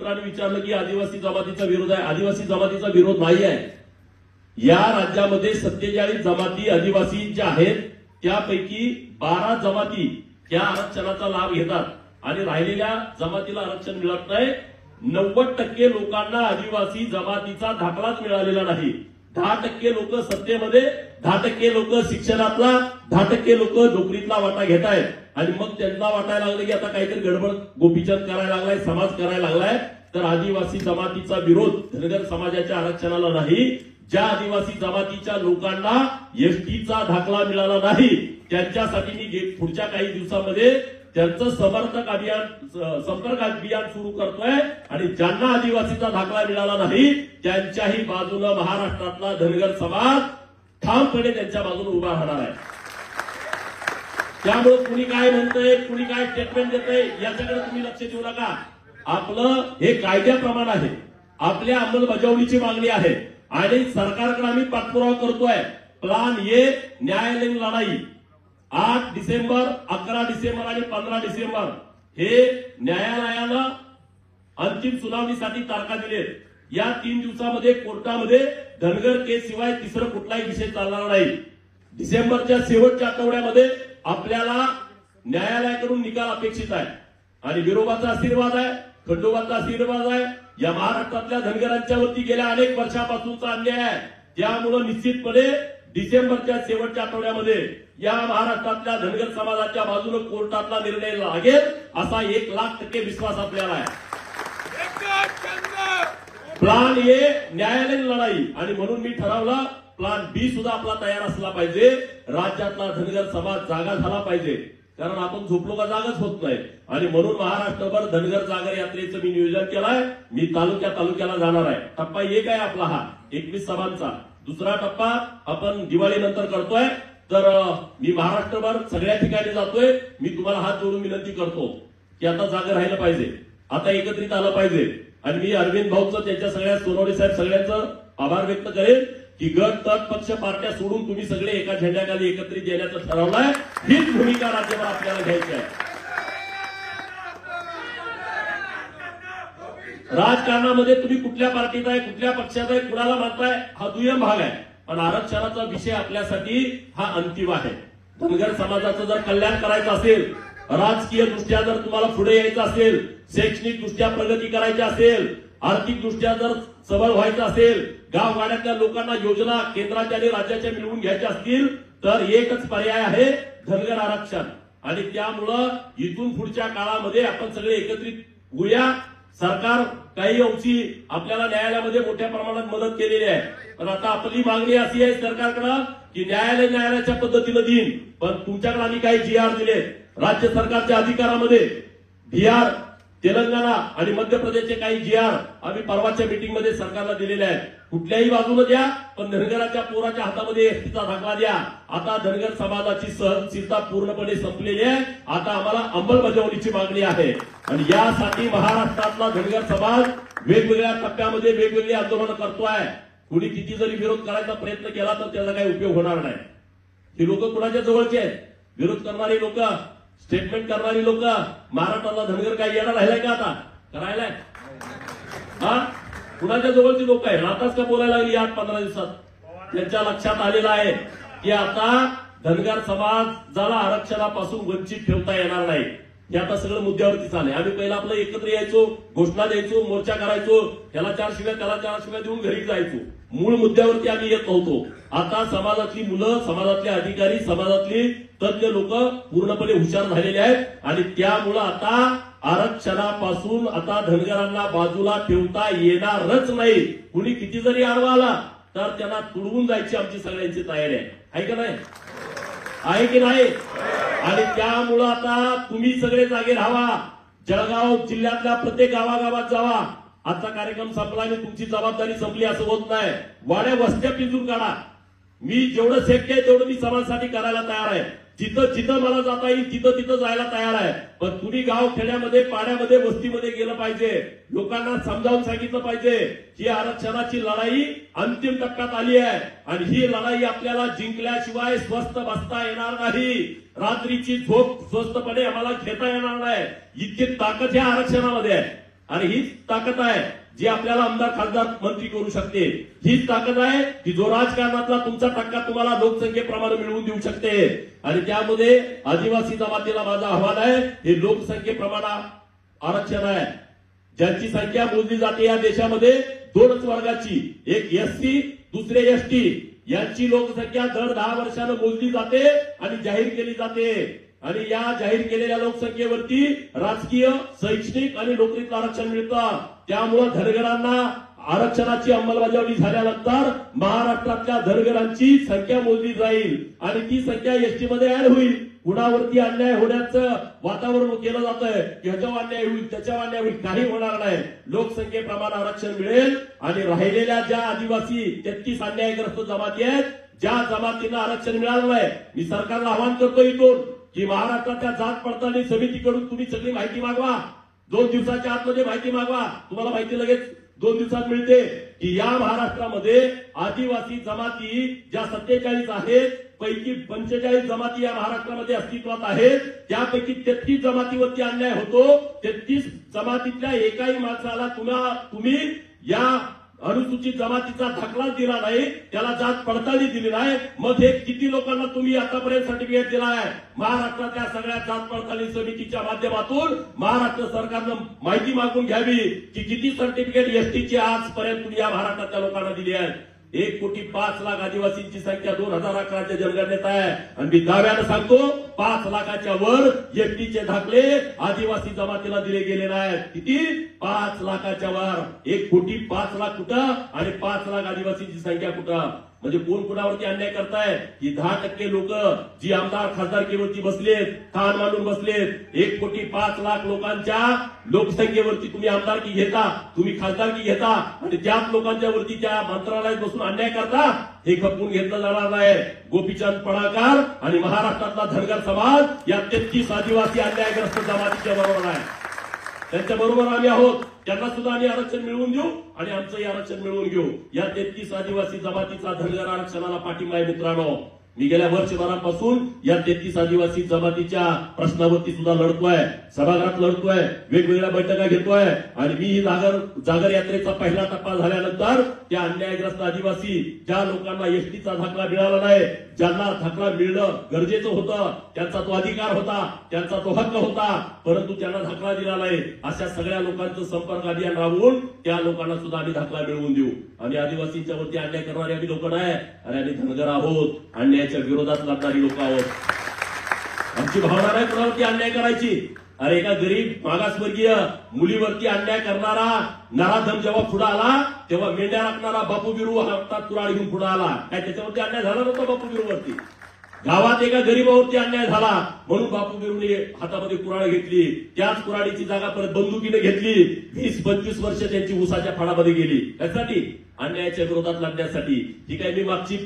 मित्रांनी विचारलं की आदिवासी जमातीचा विरोध आहे. आदिवासी जमातीचा विरोध नाही आहे. या राज्यामध्ये 47 जमाती आदिवासी ज्या आहेत त्यापैकी 12 जमाती या आरक्षणाचा लाभ घेतात आणि राहिलेल्या जमातीला आरक्षण मिळत नाही. 90% लोकांना आदिवासी जमातीचा दाखलाच मिळालेला नाही. 10% लोक सत्तेमध्ये, 10% लोक शिक्षणातला, 10% लोक नोकरीतला वाटा घेत आहेत. आणि मग त्यांना वाटायला लागलं की आता काहीतरी गडबड गोपीचंद करायला लागलाय, समाज करायला लागलाय. तर आदिवासी जमातीचा विरोध धनगर समाजाच्या आरक्षणाला नाही. ज्या आदिवासी जमातीच्या लोकांना एसटीचा दाखला मिळाला नाही त्यांच्यासाठी मी पुढच्या काही दिवसामध्ये त्यांचं समर्थक अभियान, संपर्क अभियान सुरू करतोय. आणि ज्यांना आदिवासीचा दाखला मिळाला नाही त्यांच्याही बाजूने महाराष्ट्रातला धनगर समाज ठामपणे त्यांच्या बाजूने उभा राहणार आहे. त्यामुळे कुणी काय म्हणतंय, कुणी काय स्टेटमेंट देतंय याच्याकडे तुम्ही लक्ष देऊ नका. आपलं हे कायद्याप्रमाणे आहे, आपल्या अंमलबजावणीची मागणी आहे आणि सरकारकडे आम्ही पाठपुरावा करतोय. प्लान ए न्यायालयीन लढाई 8 डिसेंबर, 11 डिसेंबर आणि 15 डिसेंबर हे न्यायालयानं अंतिम सुनावणीसाठी तारखा दिलेत. या 3 दिवसामध्ये कोर्टामध्ये धनगर केस शिवाय तिसरं कुठलाही विषय चालणार नाही. डिसेंबरच्या शेवटच्या आठवड्यामध्ये आपल्याला न्यायालयाकडून निकाल अपेक्षित आहे आणि विरोबाचा आशीर्वाद आहे, खंडोबाचा आशीर्वाद आहे. या महाराष्ट्रातल्या धनगरांच्या वरती गेल्या अनेक वर्षापासूनचा अन्याय आहे. त्यामुळे निश्चितपणे डिसेंबरच्या शेवटच्या आठवड्यामध्ये या महाराष्ट्रातल्या धनगर समाजाच्या बाजूने कोर्टातला निर्णय लागेल असा 1,00,000% विश्वास आपल्याला आहे. प्लान ए न्यायालयीन लढाई आणि म्हणून मी ठरवलं प्लान बी सुद्धा आपला तयार असला पाहिजे. राज्यातला धनगर समाज जागा झाला पाहिजे, कारण आपण झोपलो का जागाच होत नाही. आणि म्हणून महाराष्ट्रभर धनगर जागर यात्रेचं मी नियोजन केलंय. मी तालुक्याला जाणार आहे. टप्पा 1 आहे आपला हा 21 सभांचा. दुसरा टप्पा आपण दिवाळीनंतर करतोय. तर मी महाराष्ट्रभर सगळ्या ठिकाणी जातोय. मी तुम्हाला हात जोडून विनंती करतो की आता जागा राहिलं पाहिजे, आता एकत्रित आलं पाहिजे. आणि मी अरविंद भाऊचं, त्यांच्या सगळ्या सोनवणे साहेब सगळ्यांचं आभार व्यक्त करेन की गट तट पक्ष पार्ट्या सोडून तुम्ही सगळे एका झेंड्याखाली एकत्रित येण्याचं ठरवलंय. हीच भूमिका राज्यभर आपल्याला घ्यायची आहे. राजकारणामध्ये तुम्ही कुठल्या पार्टीत आहे, कुठल्या पक्षात आहे, कुणाला मानताय हा दुय्यम भाग आहे. पण आरक्षणाचा विषय आपल्यासाठी हा अंतिम आहे. धनगर समाजाचं जर कल्याण करायचं असेल, राजकीय दृष्ट्या जर तुम्हाला पुढे यायचं असेल, शैक्षणिक दृष्ट्या प्रगती करायची असेल, आर्थिक दृष्ट्या जर सबळ व्हायचं असेल, गावगाड्यातल्या लोकांना योजना केंद्राच्या आणि राज्याच्या मिळवून घ्यायच्या असतील तर एकच पर्याय आहे धनगर आरक्षण. आणि त्यामुळं इथून पुढच्या काळामध्ये आपण सगळे एकत्रित होऊया. सरकार काही अंशी आपल्याला न्यायालयामध्ये मोठ्या प्रमाणात मदत केलेली आहे. पण आता आपली मागणी अशी आहे सरकारकडे की न्यायालयाच्या पद्धतीनं देईन, पण तुमच्याकडे आम्ही काही GR दिले. राज्य सरकारच्या अधिकारामध्ये बिहार, तेलंगणा आणि मध्य प्रदेशचे काही GR आम्ही परवाच्या मीटिंगमध्ये सरकारला दिलेले आहेत. कुठल्याही बाजूने द्या, पण धनगराच्या पोराच्या हातामध्ये एसटीचा दाखला द्या. आता धनगर समाजाची सहनशीलता पूर्णपणे संपलेली आहे. आता आम्हाला अंमलबजावणीची मागणी आहे. आणि यासाठी महाराष्ट्रातला धनगर समाज वेगवेगळ्या टप्प्यामध्ये वेगवेगळी आंदोलनं करतोय. कुणी किती जरी विरोध करायचा प्रयत्न केला तर त्याचा काही उपयोग होणार नाही. ही लोक कुणाच्या जवळचे आहेत? विरोध करणारी लोक, स्टेटमेंट करणारी लोक. महाराष्ट्राला धनगर काय येणार राहिलाय का आता? करायलाय हा? कुणाच्या जवळची लोक आहे? आताच का बोलायला लागली 8-15 दिवसात? त्यांच्या लक्षात आलेलं आहे की आता धनगर समाजाला आरक्षणापासून वंचित ठेवता येणार नाही. हे आता सगळं मुद्द्यावरती चाललंय. आम्ही पहिला आपलं एकत्र यायचो, घोषणा द्यायचो, मोर्चा करायचो, त्याला 4 शिव्या त्याला 4 शिव्या देऊन घरी जायचो. मूळ मुद्द्यावरती आम्ही येत नव्हतो. आता समाजातली मुलं, समाजातले अधिकारी, समाजातली तज्ञ लोक पूर्णपणे हुशार झालेले आहेत. आणि त्यामुळं आता आरक्षणापासून आता धनगरांना बाजूला ठेवता येणारच नाही. कुणी किती जरी आडवा आला तर त्यांना तुडवून जायची आमची सगळ्यांची तयारी आहे का नाही? आहे की नाही? आणि त्यामुळं आता तुम्ही सगळे जागे राहावा. जळगाव जिल्ह्यातल्या प्रत्येक गावागावात जावा. आजचा कार्यक्रम संपला आणि तुमची जबाबदारी संपली असं होत नाही. वाड्या वस्त्या पिंजून काढा. मी जेवढं शक्य आहे तेवढं मी समाजासाठी करायला तयार आहे. जिथं जिथं मला जाता येईल तिथं तिथं जायला तयार आहे. पण तुम्ही गाव खेड्यामध्ये, पाड्यामध्ये, वस्तीमध्ये गेलं पाहिजे. लोकांना समजावून सांगितलं पाहिजे की आरक्षणाची लढाई अंतिम टप्प्यात आली आहे आणि ही लढाई आपल्याला जिंकल्याशिवाय स्वस्थ बसता येणार नाही. रात्रीची झोप स्वस्तपणे आम्हाला घेता येणार नाही. इतकी ताकद या आरक्षणामध्ये आहे. आणि हीच ताकद आहे जी आपल्याला आमदार खासदार मंत्री करू शकते. हीच ताकद आहे की जो राजकारणातला तुमचा टक्का तुम्हाला लोकसंख्येप्रमाणे मिळवून देऊ शकते. आणि त्यामध्ये आदिवासी जमातीला माझा आव्हान आहे, हे लोकसंख्येप्रमाणे आरक्षण आहे. ज्यांची संख्या मोजली जाते या देशामध्ये दोनच वर्गाची, एक एससी दुसरे एसटी. यांची लोकसंख्या दर 10 वर्षानं मोजली जाते आणि जाहीर केली जाते. आणि या जाहीर केलेल्या लोकसंख्येवरती राजकीय, शैक्षणिक आणि नोकरीचं आरक्षण मिळतं. त्यामुळे धनगरांना आरक्षणाची अंमलबजावणी झाल्यानंतर महाराष्ट्रातल्या धनगरांची संख्या मोजली जाईल आणि ती संख्या एसटी मध्ये ऍड होईल. कुणावरती अन्याय होण्याचं वातावरण केलं जातंय, ह्याच्यावर अन्याय होईल त्याच्यावर अन्याय होईल, काही होणार नाही. लोकसंख्येप्रमाणे आरक्षण मिळेल आणि राहिलेल्या ज्या आदिवासी 33 अन्यायग्रस्त जमाती आहेत, ज्या जमातींना आरक्षण मिळालं नाही, मी सरकारला आवाहन करतो इथून की महाराष्ट्राच्या जात पडताळणी समितीकडून तुम्ही सगळी माहिती मागवा. 2 दिवसाच्या आतमध्ये माहिती मागवा. तुम्हाला माहिती लगेच 2 दिवसात मिळते की या महाराष्ट्रामध्ये आदिवासी जमाती ज्या 47 आहेत पैकी 45 जमाती या महाराष्ट्रामध्ये अस्तित्वात आहेत. त्यापैकी 33 जमातीवरती अन्याय होतो. 33 जमातीतल्या एकाही माणसाला तुम्ही या अनुसूचित जमातीचा दाखला दिला नाही, त्याला जात पडताळणी दिली नाही. मग हे किती लोकांना तुम्ही आतापर्यंत सर्टिफिकेट दिलाय? महाराष्ट्रातल्या सगळ्या जात पडताळणी समितीच्या माध्यमातून महाराष्ट्र सरकारनं माहिती मागून घ्यावी की किती सर्टिफिकेट एसटीची आजपर्यंत तुम्ही या महाराष्ट्रातल्या लोकांना दिली आहेत. 1,05,00,000 आदिवासींची संख्या 2011च्या जनगणनेत आहे आणि मी दाव्यानं सांगतो 5 लाखाच्या वर एसटीचे दाखले आदिवासी जमातीला दिले गेले नाहीत. किती? 5 लाखाच्या वर. 1,05,00,000 कुठं आणि 5 लाख आदिवासींची संख्या कुठं? म्हणजे कोण कुणावरती अन्याय करताय? की 10% लोक जी आमदार खासदारकीवरती बसलेत, ठाण मांडून बसलेत. 1,05,00,000 लोकांच्या लोकसंख्येवरती तुम्ही आमदारकी घेता, तुम्ही खासदारकी घेता आणि त्याच लोकांच्या वरती त्या मंत्रालयात बसून अन्याय करता. हे खपवून घेतलं जाणार नाही. गोपीचंद पडळकर आणि महाराष्ट्रातला धनगर समाज या 33 आदिवासी अन्यायग्रस्त जमातीच्या बरोबर आहे. त्यांच्या बरोबर आम्ही आहोत. त्यांना सुद्धा आम्ही आरक्षण मिळवून देऊ आणि आमचंही आरक्षण मिळवून घेऊ. या 33 आदिवासी जमातीचा धनगर आरक्षणाला पाठिंबा आहे मित्रांनो. मी गेल्या वर्षभरापासून या 33 आदिवासी जमातीच्या प्रश्नावरती सुद्धा लढतोय, सभागृहात लढतोय, वेगवेगळ्या बैठका घेतोय आणि मी ही जागर यात्रेचा पहिला टप्पा झाल्यानंतर त्या अन्यायग्रस्त आदिवासी ज्या लोकांना एसटीचा दाखला मिळाला नाही, ज्यांना दाखला मिळणं गरजेचं होतं, त्यांचा तो अधिकार होता, त्यांचा तो हक्क होता, परंतु त्यांना दाखला दिला नाही, अशा सगळ्या लोकांचं संपर्क अभियान राबवून त्या लोकांना सुद्धा आम्ही दाखला मिळवून देऊ. आम्ही आदिवासींच्या वरती अन्याय करणारे आम्ही लोक नाही, अरे आम्ही धनगर आहोत, अन्यायाच्या विरोधात लढणारी लोक आहोत. आमची भावना नाही कोणावरती अन्याय करायची. अरे एका गरीब मागासवर्गीय मुलीवरती अन्याय करणारा नराधम जेव्हा पुढे आला तेव्हा मेंढ्या राखणारा बापू बिरू हातात कुऱ्हाड घेऊन पुढे आला. काय त्याच्यावरती अन्याय झाला नव्हता? बापू बिरूवरती गावात एका गरीबावरती अन्याय झाला म्हणून बापू बिरूने हातामध्ये कुऱ्हाड घेतली. त्याच कुऱ्हाडीची जागा परत बंदुकीने घेतली. 20-25 वर्ष त्यांची उसाच्या फाडामध्ये गेली. त्यासाठी अन्यायाच्या विरोधात लढण्यासाठी. ही काही मी मागची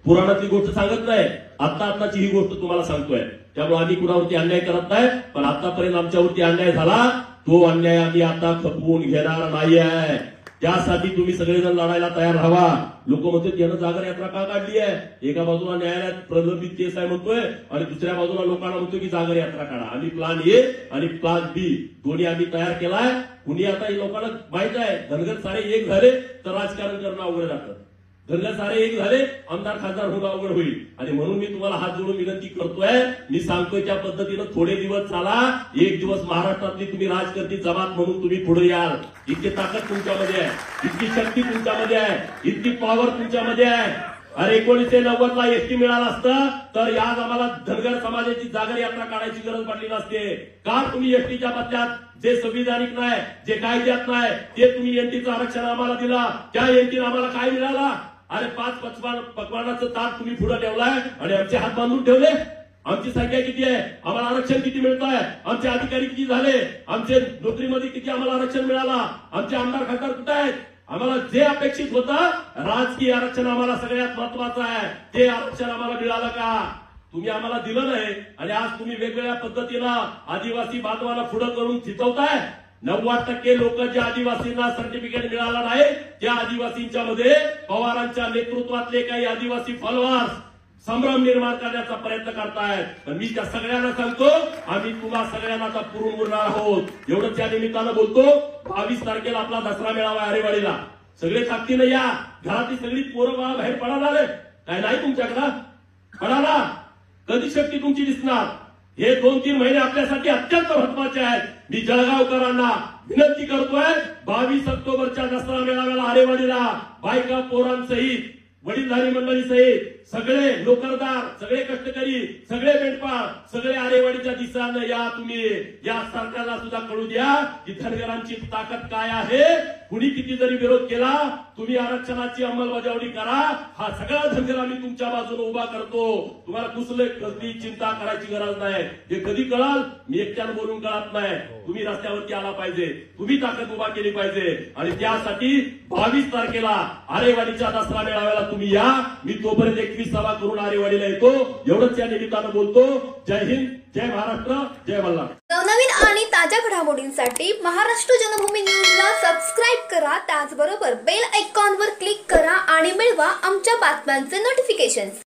पुराणातली गोष्ट सांगत नाही, आताची ही गोष्ट तुम्हाला सांगतोय. त्यामुळे आम्ही कुणावरती अन्याय करत नाही, पण आतापर्यंत आमच्यावरती अन्याय झाला तो अन्याय आम्ही आता खपवून घेणार नाही आहे. त्यासाठी तुम्ही सगळेजण लढायला तयार राहा. लोक म्हणतात यानं जागर यात्रा का काढली आहे? एका बाजूला न्यायालयात प्रलंबित केस आहे म्हणतोय आणि दुसऱ्या बाजूला लोकांना म्हणतोय की जागर यात्रा काढा. आम्ही प्लान ए आणि प्लान बी दोन्ही आम्ही तयार केलाय. कुणी आता लोकांना माहित आहे धनगर सारे एक झाले तर राजकारण करणं अवघड जातं. धनगर सारे एक झाले आमदार खासदार होणं अवघड होईल. आणि म्हणून मी तुम्हाला हात जोडून विनंती करतोय, मी सांगतोय त्या पद्धतीनं थोडे दिवस चाला. एक दिवस महाराष्ट्रातली तुम्ही राजकारणी जमात म्हणून तुम्ही पुढे याल. इतकी ताकद तुमच्यामध्ये आहे, इतकी शक्ती तुमच्यामध्ये आहे, इतकी पॉवर तुमच्यामध्ये आहे. अरे 1990 ला एसटी मिळाला असतं तर आज आम्हाला धनगर समाजाची जागर यात्रा काढायची गरज पडली नसते. का तुम्ही एसटीच्या बदल्यात जे संविधानिक नाही, जे कायद्यात नाही ते तुम्ही एनटीचं आरक्षण आम्हाला दिला. त्या एनटीनं आम्हाला काय मिळाला? अरे 5 पकवानाचं ताट तुम्ही पुढे ठेवलाय आणि आमचे हात बांधून ठेवले. आमची संख्या किती आहे? आम्हाला आरक्षण किती मिळत आहे? आमचे अधिकारी किती झाले? आमचे नोकरीमध्ये किती आम्हाला आरक्षण मिळाला? आमचे आमदार खासदार कुठे आहेत? आम्हाला जे अपेक्षित होतं राजकीय आरक्षण आम्हाला सगळ्यात महत्वाचं आहे, ते आरक्षण आम्हाला मिळालं का? तुम्ही आम्हाला दिलं नाही आणि आज तुम्ही वेगवेगळ्या पद्धतीनं आदिवासी बांधवांना पुढे करून चितवताय. 90% लोक ज्या आदिवासींना सर्टिफिकेट मिळाला नाही त्या आदिवासींच्या मध्ये पवारांच्या नेतृत्वातले काही आदिवासी फॉलोअर्स संभ्रम निर्माण करण्याचा प्रयत्न करतायत. पण मी त्या सगळ्यांना सांगतो, आम्ही तुम्हा सगळ्यांना आता पुरून उरणार आहोत. एवढंच या निमित्तानं बोलतो. 22 तारखेला आपला दसरा मेळावा आरेवाडीला. सगळे ताकदीनं या. घरातली सगळी पोरं बाळा बाहेर पडाला काय नाही तुमच्याकडं पडाला. कधी शक्ती तुमची दिसणार. हे 2-3 महिने आपल्यासाठी अत्यंत महत्वाचे आहेत. मी जळगावकरांना विनंती करतोय, 22 ऑक्टोबरच्या दसरा मेळाव्याला आरेवाडीला बायका पोरांसहित वडीलधारी मंडळी सहित सगळे नोकरदार, सगळे कष्टकरी, सगळे मेंढपाळ, सगळे आरेवाडीच्या दिशेनं या. तुम्ही या सरकारला सुद्धा कळू द्या की धनगरांची ताकद काय आहे. कुणी किती जरी विरोध केला, तुम्ही आरक्षणाची अंमलबजावणी करा. हा सगळा धनगर आम्ही तुमच्या बाजूने उभा करतो. तुम्हाला कुसले कसली चिंता करायची गरज नाही. हे कधी कळाल, मी एकट्यानं बोलून कळत नाही. तुम्ही रस्त्यावरती आला पाहिजे, तुम्ही ताकद उभा केली पाहिजे. आणि त्यासाठी 22 तारखेला आरेवाडीच्या दसरा मेळाव्याला तुम्ही या. मी तोपर्यंत 21 सभा करून आरेवाडीला येतो. एवढंच या निमित्तानं बोलतो. जय हिंद, जय महाराष्ट्र, जय मल्हार. नवनवीन आणि ताज्या घडामोडींसाठी महाराष्ट्र जनभूमी न्यूजला सबस्क्राईब करा. त्याचबरोबर बेल आयकॉनवर क्लिक करा आणि मिळवा आमच्या बातम्यांचे नोटिफिकेशन्स.